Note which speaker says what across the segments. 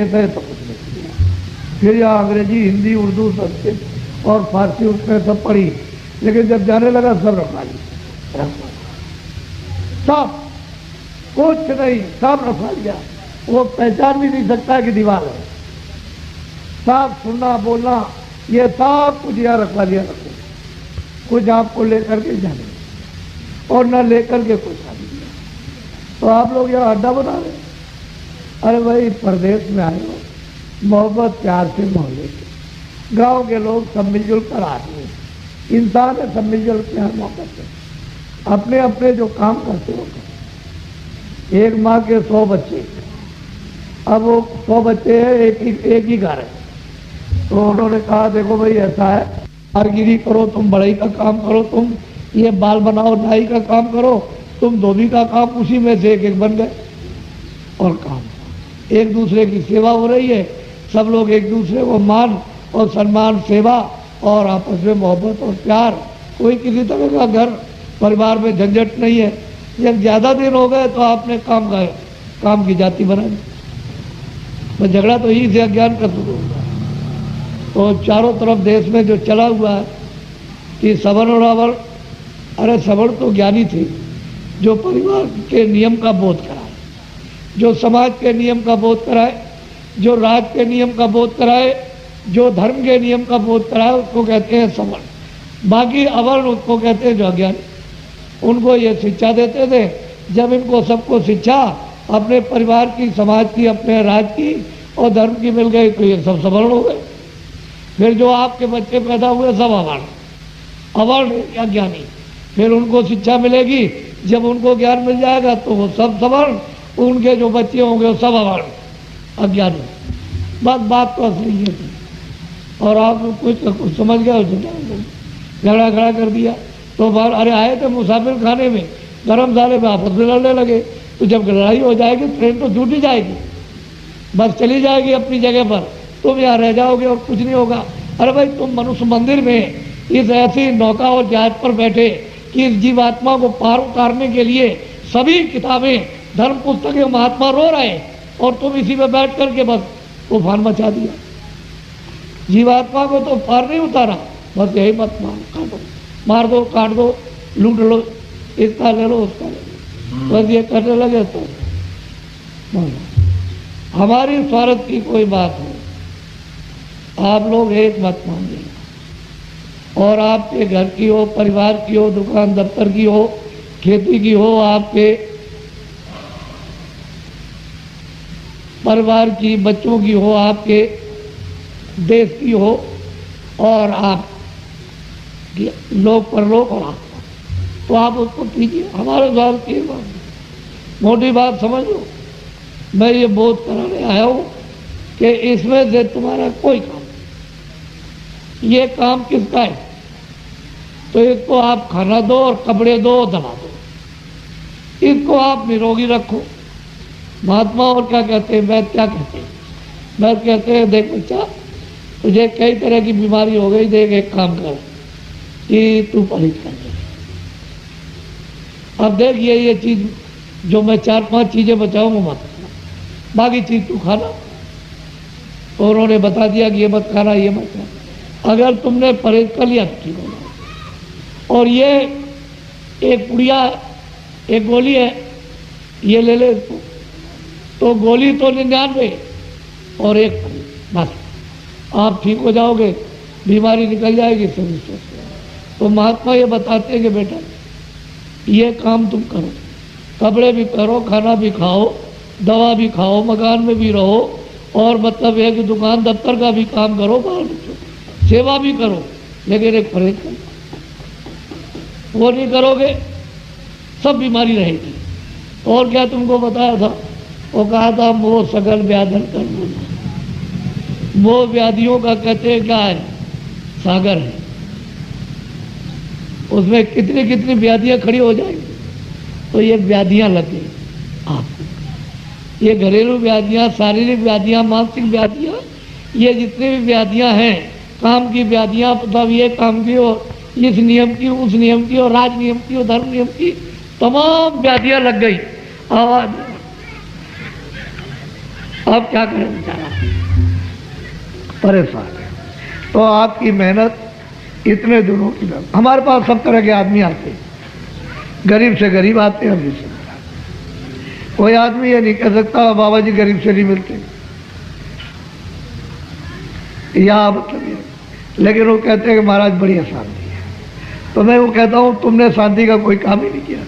Speaker 1: थे तो कुछ नहीं किया। फिर यहाँ अंग्रेजी, हिंदी, उर्दू, संस्कृत और फारसी उसने सब पढ़ी, लेकिन जब जाने लगा सब रखवा लिया, सब कुछ नहीं, सब रखवा लिया। वो पहचान भी नहीं सकता कि दीवार है। सब सुनना बोलना ये सब कुछ यहाँ रखवा लिया, रखो कुछ आपको लेकर के जाने और न लेकर के कुछ आ दिया। तो आप लोग यहाँ अड्डा बना रहे। अरे भाई प्रदेश में आए हो, मोहब्बत प्यार से मोहल्ले के गांव के लोग सब मिलजुल कर आते हैं, इंसान है, सब मिलजुल प्यार मोहब्बत से अपने अपने जो काम करते हो। एक माँ के 100 बच्चे, अब वो 100 बच्चे हैं, एक ही घर है। तो उन्होंने कहा देखो भाई ऐसा है, कारीगिरी करो, तुम बढ़ई का काम करो, तुम ये बाल बनाओ, नाई का काम करो, तुम धोबी का काम, उसी में से एक बन गए। और काम एक दूसरे की सेवा हो रही है, सब लोग एक दूसरे को मान और सम्मान, सेवा और आपस में मोहब्बत और प्यार। कोई किसी तरह का घर परिवार में झंझट नहीं है। जब ज़्यादा दिन हो गए तो आपने काम की जाति बना दी, तो झगड़ा तो यही से अज्ञान का शुरू होगा। तो चारों तरफ देश में जो चला हुआ है कि सवर्ण और अवर्ण, अरे सवर्ण तो ज्ञानी थे जो परिवार के नियम का बोध कराए, जो समाज के नियम का बोध कराए, जो राज के नियम का बोध कराए, जो धर्म के नियम का बोध कराए, उसको कहते हैं सवर्ण। बाकी अवर्ण उसको कहते हैं जो अज्ञानी। उनको ये शिक्षा देते थे। जब इनको सबको शिक्षा अपने परिवार की, समाज की, अपने राज्य की और धर्म की मिल गई तो ये सब सवर्ण हो गए। फिर जो आपके बच्चे पैदा हुए सब अवर्ण या ज्ञानी। फिर उनको शिक्षा मिलेगी, जब उनको ज्ञान मिल जाएगा तो वो सब सवर्ण, उनके जो बच्चे होंगे वो सब अवर्ण अज्ञानी। बस बात तो असली ये थी। और आप कुछ समझ गए, झगड़ा खड़ा कर दिया। तो बाहर अरे आए थे मुसाफिर खाने में, धर्मशाले में आपस में लड़ने लगे। तो जब लड़ाई हो जाएगी ट्रेन तो छूट ही जाएगी, बस चली जाएगी अपनी जगह पर, तुम यहाँ रह जाओगे और कुछ नहीं होगा। अरे भाई तुम मनुष्य मंदिर में इस ऐसी नौका और जहाज पर बैठे कि इस जीवात्मा को पार उतारने के लिए सभी किताबें, धर्म पुस्तकें, महात्मा रो रहे और तुम इसी में बैठ करके बस तूफान मचा दिया। जीवात्मा को तो पार नहीं उतारा, बस यही मत मार दो, काट दो, लूट लो, इसका ले लो, उसका ले लो, बस ये करने लगे। तो हमारी स्वार्थ की कोई बात हो, आप लोग एक मत मानिए। और आपके घर की हो, परिवार की हो, दुकान दफ्तर की हो, खेती की हो, आपके परिवार की, बच्चों की हो, आपके देश की हो, और आप लोक परलोक और आत्मा, तो आप उसको कीजिए। हमारे द्वार की बात, मोटी बात समझ लो। मैं ये बोध कराने आया हूँ कि इसमें से तुम्हारा कोई काम, ये काम किसका है? तो इसको आप खाना दो और कपड़े दो और दवा दो, इसको आप निरोगी रखो। महात्मा और क्या कहते हैं, वैद्य क्या कहते हैं? वैद्य कहते हैं देख बच्चा, तुझे कई तरह की बीमारी हो गई, देख एक काम कर कि तू परहेज कर ले। अब देख ये चीज जो मैं 4-5 चीजें बताऊंगा मत खाना, बाकी चीज तू खाना। तो उन्होंने बता दिया कि ये मत खाना, ये मत खाना। अगर तुमने परहेज कर लिया तो ठीक होगा। और ये एक पुड़िया, एक गोली है, ये ले ले इसको, तो गोली तो 99 और एक बस, आप ठीक हो जाओगे, बीमारी निकल जाएगी, सभी स्वस्थ। तो महात्मा ये बताते हैं कि बेटा ये काम तुम करो, कपड़े भी पहनो, खाना भी खाओ, दवा भी खाओ, मकान में भी रहो, और मतलब यह कि दुकान दफ्तर का भी काम करो, बाहर सेवा भी करो, लेकिन एक परहेज करो। वो नहीं करोगे सब बीमारी रहेगी। और क्या तुमको बताया था? वो कहा था मोह सकल व्याधन कर, मोह व्याधियों का कहते हैं क्या है, सागर है। उसमें कितनी कितनी व्याधियां खड़ी हो जाएंगी। तो ये व्याधियां लग गई आपको, ये घरेलू व्याधियां, शारीरिक व्याधियां, मानसिक व्याधियां, ये जितनी भी व्याधियां हैं, काम की व्याधियां, मतलब ये काम की और इस नियम की, उस नियम की, और राज नियम की, और धर्म नियम की, तमाम व्याधियां लग गई। आवाज अब क्या करें बेचारा, परेशान है। तो आपकी मेहनत इतने दिनों की मेहनत, हमारे पास सब तरह के आदमी आते हैं, गरीब से गरीब आते हैं, अभी से कोई आदमी ये नहीं कह सकता बाबा जी गरीब से नहीं मिलते, या मतलब ये, लेकिन वो कहते हैं कि महाराज बड़ी शांति है। तो मैं वो कहता हूँ तुमने शांति का कोई काम ही नहीं किया।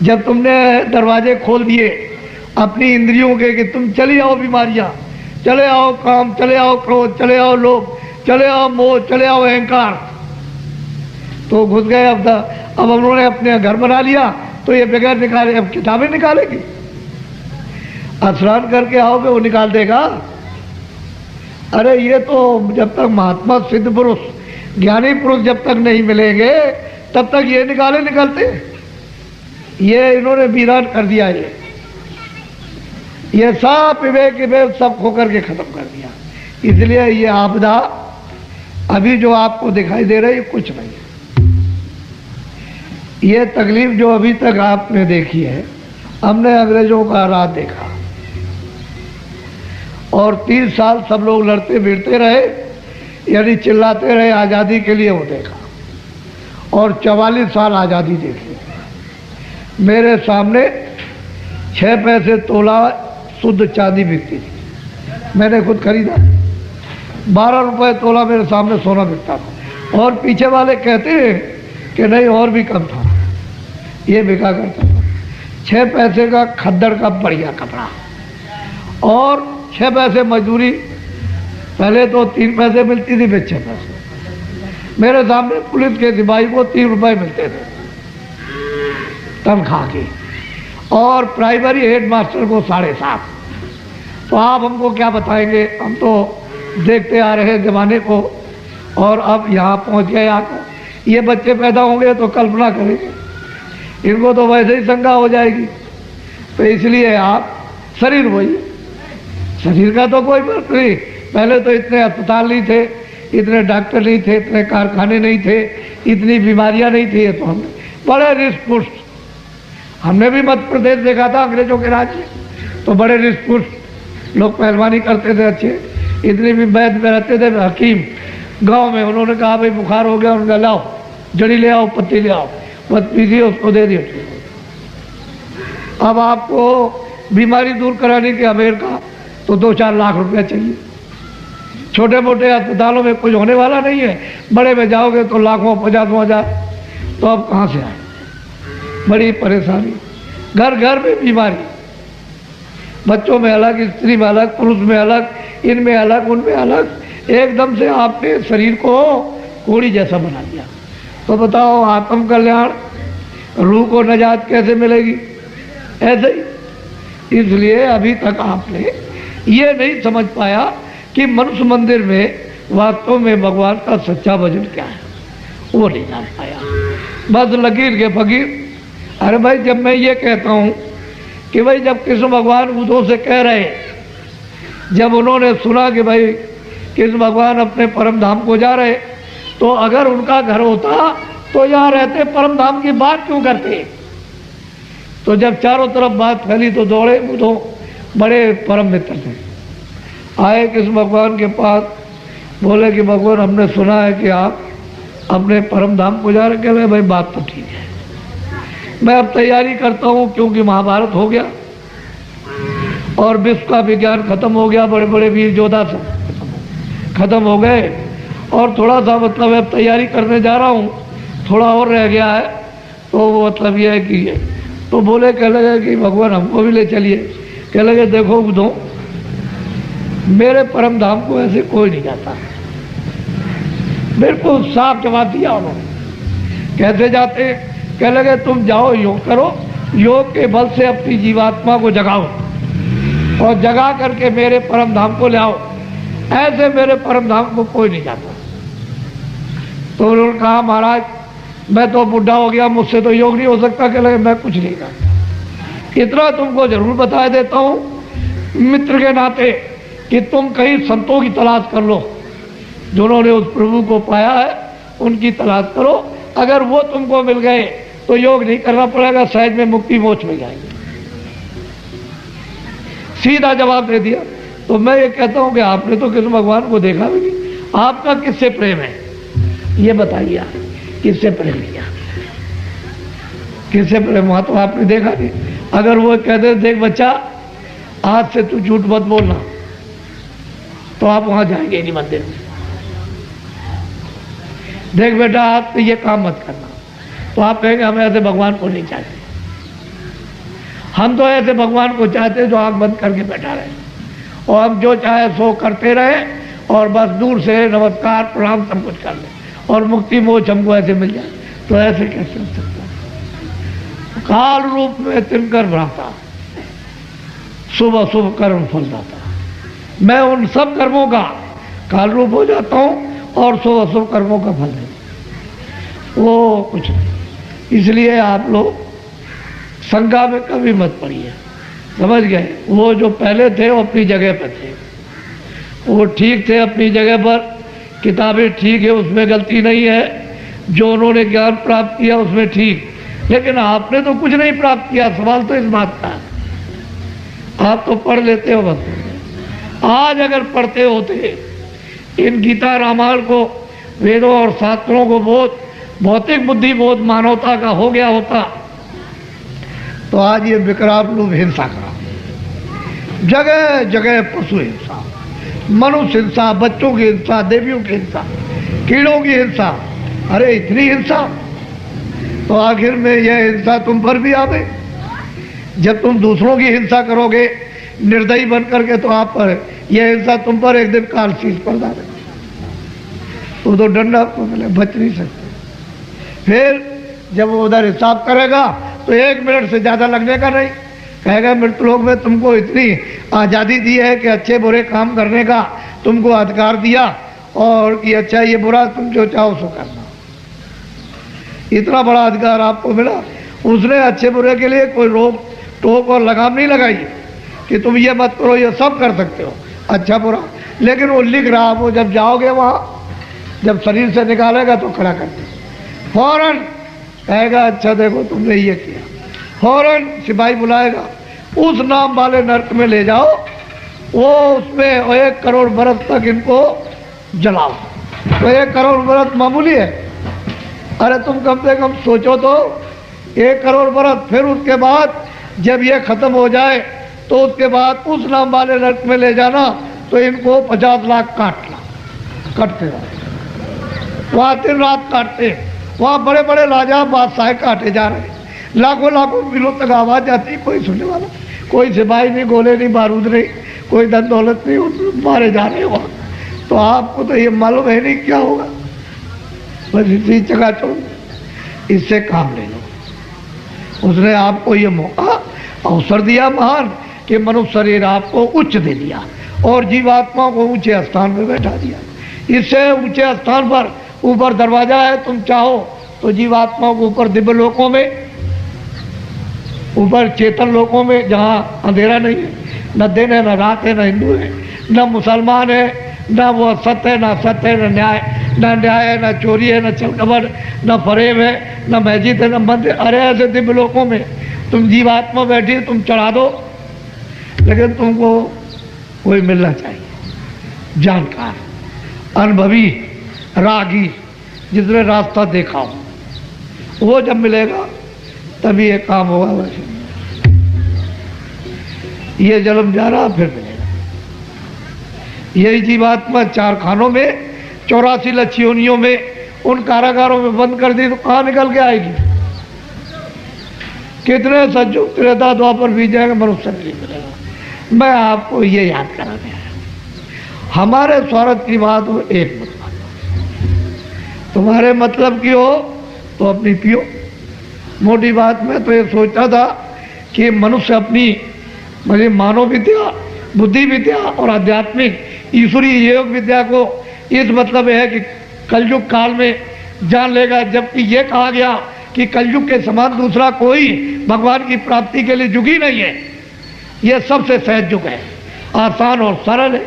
Speaker 1: जब तुमने दरवाजे खोल दिए अपनी इंद्रियों के कि तुम चले आओ बीमारियां, चले आओ काम, चले आओ क्रोध, चले आओ लोभ, चले आओ मोह, चले आओ अहंकार, तो घुस गए। अब उन्होंने अपने घर बना लिया तो ये बगैर निकाले अब किताबें निकालेगी, स्नान करके आओगे वो निकाल देगा। अरे ये तो जब तक महात्मा सिद्ध पुरुष ज्ञानी पुरुष जब तक नहीं मिलेंगे तब तक ये निकलते। ये इन्होंने वीरान कर दिया, ये सब विवेक सब खो करके खत्म कर दिया। इसलिए ये आपदा अभी जो आपको दिखाई दे रही कुछ नहीं है। ये तकलीफ जो अभी तक आपने देखी है, हमने अंग्रेजों का राज देखा और 30 साल सब लोग लड़ते भिड़ते रहे, यानी चिल्लाते रहे आज़ादी के लिए, वो देखा। और 44 साल आज़ादी देखी। मेरे सामने 6 पैसे तोला शुद्ध चांदी बिकती थी, मैंने खुद खरीदा। 12 रुपए तोला मेरे सामने सोना बिकता था, और पीछे वाले कहते हैं कि नहीं और भी कम था, ये बिका करता था। 6 पैसे का खद्दड़ का बढ़िया कपड़ा और 6 पैसे मजदूरी, पहले तो 3 पैसे मिलती थी, फिर 6 पैसे। मेरे सामने पुलिस के सिपाही को 3 रुपए मिलते थे तनख्वाह की, और प्राइमरी हेड मास्टर को 7.5। तो आप हमको क्या बताएंगे, हम तो देखते आ रहे हैं जमाने को, और अब यहाँ पहुँच गए आकर। ये बच्चे पैदा होंगे तो कल्पना करेंगे, इनको तो वैसे ही शंका हो जाएगी। तो इसलिए आप शरीर वही, शरीर का तो कोई फर्क नहीं। पहले तो इतने अस्पताल नहीं थे, इतने डॉक्टर नहीं थे, इतने कारखाने नहीं थे, इतनी बीमारियां नहीं थी। तो हमने बड़े रिस्क पुष्ट, हमने भी मध्य प्रदेश देखा था अंग्रेजों के राज में, तो बड़े रिस्क पुष्ट लोग पहलवानी करते थे अच्छे, इतनी भी वैद्य में रहते थे। हकीम गांव में, उन्होंने कहा भाई बुखार हो गया, उनका लाओ जड़ी ले आओ, पत्ती ले आओ, बस पीजिए, उसको दे दिए। अब आपको बीमारी दूर कराने के अमेरिका तो 2-4 लाख रुपया चाहिए। छोटे मोटे अस्पतालों में कुछ होने वाला नहीं है, बड़े में जाओगे तो लाखों 50 हजार। तो अब कहाँ से आए, बड़ी परेशानी। घर घर में बीमारी, बच्चों में अलग, स्त्री में अलग, पुरुष में अलग, इनमें अलग, उनमें अलग। एकदम से आपने शरीर को कोड़ी जैसा बना दिया। तो बताओ आत्म कल्याण, रूह को नजात कैसे मिलेगी? ऐसे ही। इसलिए अभी तक आपने ये नहीं समझ पाया कि मनुष्य मंदिर में वास्तव में भगवान का सच्चा भजन क्या है, वो नहीं जान पाया। बस लकीर के फकीर। अरे भाई, जब मैं ये कहता हूँ कि भाई जब कृष्ण भगवान उद्धव से कह रहे, जब उन्होंने सुना कि भाई कृष्ण भगवान अपने परम धाम को जा रहे, तो अगर उनका घर होता तो यहाँ रहते, परम धाम की बात क्यों करते? तो जब चारों तरफ बात फैली तो दौड़े, उद्धव बड़े परम मित्र थे, आए कृष्ण भगवान के पास, बोले कि भगवान हमने सुना है कि आप अपने परम धाम को जा रहे। कह रहे भाई बात तो ठीक है, मैं अब तैयारी करता हूँ, क्योंकि महाभारत हो गया और विश्व का विज्ञान खत्म हो गया, बड़े बड़े वीर योद्धा सब खत्म हो गए, और थोड़ा सा मतलब अब तैयारी करने जा रहा हूँ, थोड़ा और रह गया है। तो वो मतलब ये है कि, तो बोले, कह लगे कि भगवान हमको भी ले चलिए। कह लगे देखो उद्धव, मेरे परम धाम को ऐसे कोई नहीं जाता। बिल्कुल साफ जवाब दिया उन्होंने। कैसे जाते? कह लगे तुम जाओ, योग करो, योग के बल से अपनी जीवात्मा को जगाओ और जगा करके मेरे परम धाम को ले आओ, ऐसे मेरे परम धाम को कोई नहीं जाता। तो उन्होंने कहा महाराज मैं तो बुढ़ा हो गया, मुझसे तो योग नहीं हो सकता। कह लगे मैं कुछ नहीं करता, इतना तुमको जरूर बता देता हूँ मित्र के नाते कि तुम कहीं संतों की तलाश कर लो, जिन्होंने उस प्रभु को पाया है उनकी तलाश करो। अगर वो तुमको मिल गए तो योग नहीं करना पड़ेगा, सहज में मुक्ति मोक्ष मिल जाएगी। सीधा जवाब दे दिया। तो मैं ये कहता हूँ कि आपने तो कृष्ण भगवान को देखा भी नहीं, आपका किससे प्रेम है ये बताइए, आप किससे प्रेम किया, किससे प्रेम हुआ तो आपने देखा नहीं। अगर वो कहते देख बच्चा आज से तू झूठ मत बोलना, तो आप वहां जाएंगे नहीं मंदिर में। देख बेटा आप ये काम मत करना, तो आप कहेंगे हम ऐसे भगवान को नहीं चाहते, हम तो ऐसे भगवान को चाहते जो आंख बंद करके बैठा रहे और हम जो चाहे सो करते रहे और बस दूर से नमस्कार प्रणाम सब कुछ कर ले और मुक्ति मोक्ष हमको ऐसे मिल जाए। तो ऐसे कैसे हो सकता है? काल रूप में तिनकर भ्राता, शुभ अशुभ कर्म फलदाता। मैं उन सब कर्मों का काल रूप हो जाता हूं और शुभ अशुभ कर्मों का फल नहीं, वो कुछ नहीं। इसलिए आप लोग शंका में कभी मत पड़िए, समझ गए? वो जो पहले थे वो अपनी जगह पर थे, वो ठीक थे अपनी जगह पर, किताबें ठीक है उसमें गलती नहीं है, जो उन्होंने ज्ञान प्राप्त किया उसमें ठीक, लेकिन आपने तो कुछ नहीं प्राप्त किया। सवाल तो इस बात का, आप तो पढ़ लेते हो बस। आज अगर पढ़ते होते इन गीता रामायण को, वेदों और शास्त्रों को बोध, भौतिक बुद्धि बोध मानवता का हो गया होता, तो आज ये विकराल रूप हिंसा का, जगह जगह पशु हिंसा, मनुष्य हिंसा, बच्चों की हिंसा, देवियों की हिंसा, कीड़ों की हिंसा, अरे इतनी हिंसा। तो आखिर में यह हिंसा तुम पर भी आ गई। जब तुम दूसरों की हिंसा करोगे निर्दयी बन करके, तो आप पर यह हिंसा तुम पर एक दिन कालशील पर डाले, तो डंडा आपको मिले, बच नहीं सकते। फिर जब वो उधर हिसाब करेगा तो 1 मिनट से ज़्यादा लगने का नहीं, कहेगा मृत्युलोक में तुमको इतनी आज़ादी दी है कि अच्छे बुरे काम करने का तुमको अधिकार दिया, और कि अच्छा ये बुरा तुम जो चाहो सो करना, इतना बड़ा अधिकार आपको मिला। उसने अच्छे बुरे के लिए कोई रोक टोक और लगाम नहीं लगाई कि तुम ये मत करो, ये सब कर सकते हो अच्छा बुरा, लेकिन वो लिख रहा, वो जब जाओगे वहाँ, जब शरीर से निकालेगा तो खड़ा कर दे, फौरन कहेगा अच्छा देखो तुमने ये किया, फौरन सिपाही बुलाएगा, उस नाम वाले नरक में ले जाओ, वो उसमें 1 करोड़ बरस तक इनको जलाओ। तो 1 करोड़ बरस मामूली है? अरे तुम कम से कम सोचो तो, 1 करोड़ बरस, फिर उसके बाद जब ये खत्म हो जाए तो उसके बाद उस नाम वाले नरक में ले जाना, तो इनको 50 लाख काटते रहो, वहाँ दिन रात काटते, वहाँ बड़े बड़े राजा बादशाह काटे जा रहे, लाखों लाखों किलो तक आवाज़ जाती, कोई सुनने वाला, कोई सिपाही नहीं, गोले नहीं, बारूद नहीं, कोई धन दौलत नहीं, मारे जा रहे वहाँ। तो आपको तो ये मालूम है नहीं क्या होगा, बस इसी जगह चलो, इससे काम ले लो। उसने आपको ये मौका अवसर दिया महान कि मनुष्य शरीर आपको उच्च दे दिया और जीवात्मा को ऊंचे स्थान में बैठा दिया। इससे ऊंचे स्थान पर ऊपर दरवाजा है, तुम चाहो तो जीवात्मा को ऊपर दिव्य लोकों में, ऊपर चेतन लोकों में जहाँ अंधेरा नहीं है, न दिन है न रात है, न हिंदू है न मुसलमान है, न वो सत्य है न सत्य है, न न्याय है, न चोरी है, न छलकपट, न फरेब है, न मस्जिद है, न मंदिर। अरे ऐसे दिव्य लोकों में तुम जीवात्मा बैठी, तुम चढ़ा दो, लेकिन तुमको कोई मिलना चाहिए, जानकार, अनुभवी, रागी, जिसने रास्ता देखा हो, वो जब मिलेगा तभी ये काम होगा। वैसे ये जन्म जा रहा फिर मिलेगा। यही जीवात्मा 4 खानों में 84 लक्ष योनियों में उन कारागारों में बंद कर दी, तो कहाँ निकल के आएगी? कितने सज्जुग त्रेता द्वापर बीत जाएगा, मनुष्य नहीं मिलेगा। मैं आपको ये याद कराने आया, हमारे स्वार्थ की बात हो, एक मतलब तुम्हारे मतलब की हो तो अपनी पियो। मोटी बात में तो ये सोचता था कि मनुष्य अपनी मतलब मानव विद्या, बुद्धि विद्या और आध्यात्मिक ईश्वरीय योग विद्या को इस मतलब है कि कलयुग काल में जान लेगा, जबकि ये कहा गया कि कलयुग के समान दूसरा कोई भगवान की प्राप्ति के लिए युग ही नहीं है, यह सबसे सहज युग है, आसान और सरल है।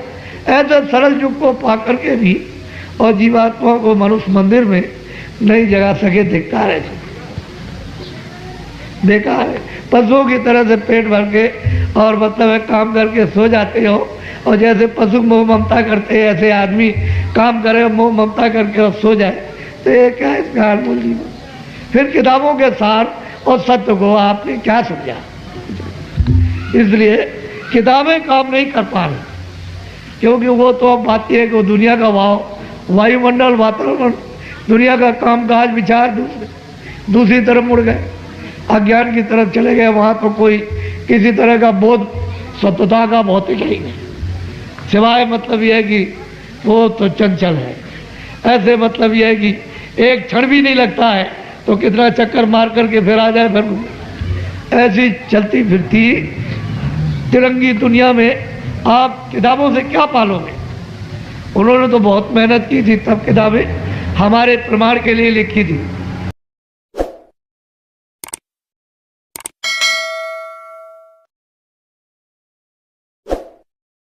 Speaker 1: ऐसे सरल युग को पा करके भी और जीवात्मा को मनुष्य मंदिर में नहीं जगा सके, धिक्कार है, बेकार है। पशुओं की तरह से पेट भर के और मतलब है काम करके सो जाते हो और जैसे पशु मोह ममता करते हैं ऐसे आदमी काम करे और मोह ममता करके और सो जाए, तो ये क्या है इसका अनमोल जीवन। फिर किताबों के सार और सत्य को आपने क्या समझा? इसलिए किताबें काम नहीं कर पा रही, क्योंकि वो तो अब बात यह है कि दुनिया का वायुमंडल, वातावरण, दुनिया का कामकाज, विचार दूसरी तरफ मुड़ गए, अज्ञान की तरफ चले गए। वहाँ तो कोई किसी तरह का बोध सत्यता का भौतिक ही नहीं, सिवाय मतलब यह है कि वो तो चंचल है। ऐसे मतलब यह है कि एक क्षण भी नहीं लगता है तो कितना चक्कर मार करके फिर आ जाए। फिर ऐसी चलती फिरती तिरंगी दुनिया में आप किताबों से क्या पालोगे? उन्होंने तो बहुत मेहनत की थी, तब किताबें हमारे प्रमाण के लिए लिखी थी।